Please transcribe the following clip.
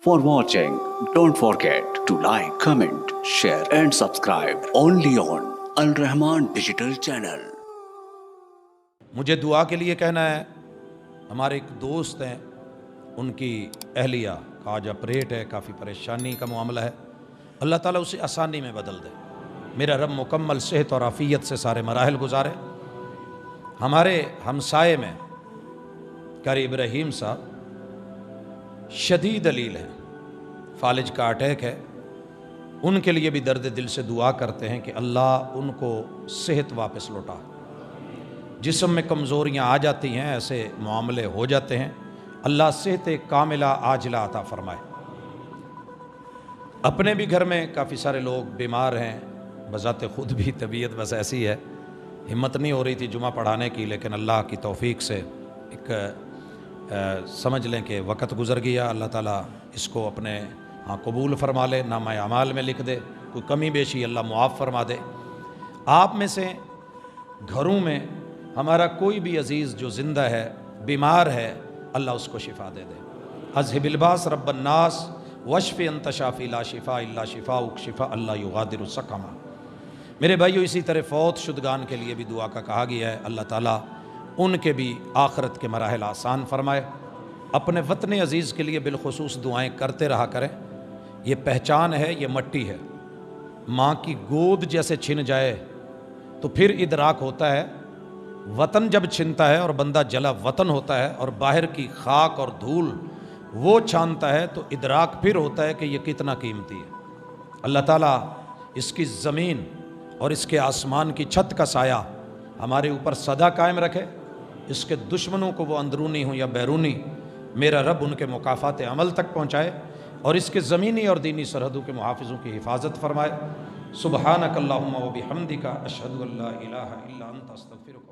For watching, don't forget to like, comment, share and subscribe only on Al Rahman Digital Channel. مجھے دعا کے لیے کہنا ہے. ہمارے ایک دوست ہیں, ان کی اہلیہ کا آج آپریٹ ہے, کافی پریشانی کا معاملہ ہے. اللہ تعالیٰ اسے آسانی میں بدل دے. میرا رب مکمل صحت اور عافیت سے سارے مراحل گزارے. ہمارے ہمسائے میں قاری ابراہیم صاحب شدید علیل ہیں, فالج کا اٹیک ہے. ان کے لیے بھی درد دل سے دعا کرتے ہیں کہ اللہ ان کو صحت واپس لوٹا. جسم میں کمزوریاں آ جاتی ہیں, ایسے معاملے ہو جاتے ہیں, اللہ صحت کاملہ عاجلہ عطا فرمائے. اپنے بھی گھر میں کافی سارے لوگ بیمار ہیں. بذات خود بھی طبیعت بس ایسی ہے, ہمت نہیں ہو رہی تھی جمعہ پڑھانے کی, لیکن اللہ کی توفیق سے ایک سمجھ لیں کہ وقت گزر گیا. اللہ تعالیٰ اس کو اپنے قبول فرما لے, نامہ اعمال میں لکھ دے. کوئی کمی بیشی اللہ معاف فرما دے. آپ میں سے گھروں میں ہمارا کوئی بھی عزیز جو زندہ ہے, بیمار ہے, اللہ اس کو شفا دے دے. اذھب الباس رب الناس واشف انت شافی لا شفاء الا شفاؤک شفاء اللہ یغادر سقما. میرے بھائیو, اسی طرح فوت شدگان کے لیے بھی دعا کا کہا گیا ہے. اللہ تعالیٰ ان کے بھی آخرت کے مراحل آسان فرمائے. اپنے وطن عزیز کے لیے بالخصوص دعائیں کرتے رہا کریں. یہ پہچان ہے, یہ مٹی ہے. ماں کی گود جیسے چھن جائے تو پھر ادراک ہوتا ہے. وطن جب چھنتا ہے اور بندہ جلا وطن ہوتا ہے اور باہر کی خاک اور دھول وہ چھانتا ہے تو ادراک پھر ہوتا ہے کہ یہ کتنا قیمتی ہے. اللہ تعالیٰ اس کی زمین اور اس کے آسمان کی چھت کا سایہ ہمارے اوپر سدا قائم رکھے. اس کے دشمنوں کو وہ اندرونی ہوں یا بیرونی, میرا رب ان کے مکافات عمل تک پہنچائے اور اس کے زمینی اور دینی سرحدوں کے محافظوں کی حفاظت فرمائے. سبحانک اللہم و بحمدک اشہد ان لا الہ الا انت استغفرک.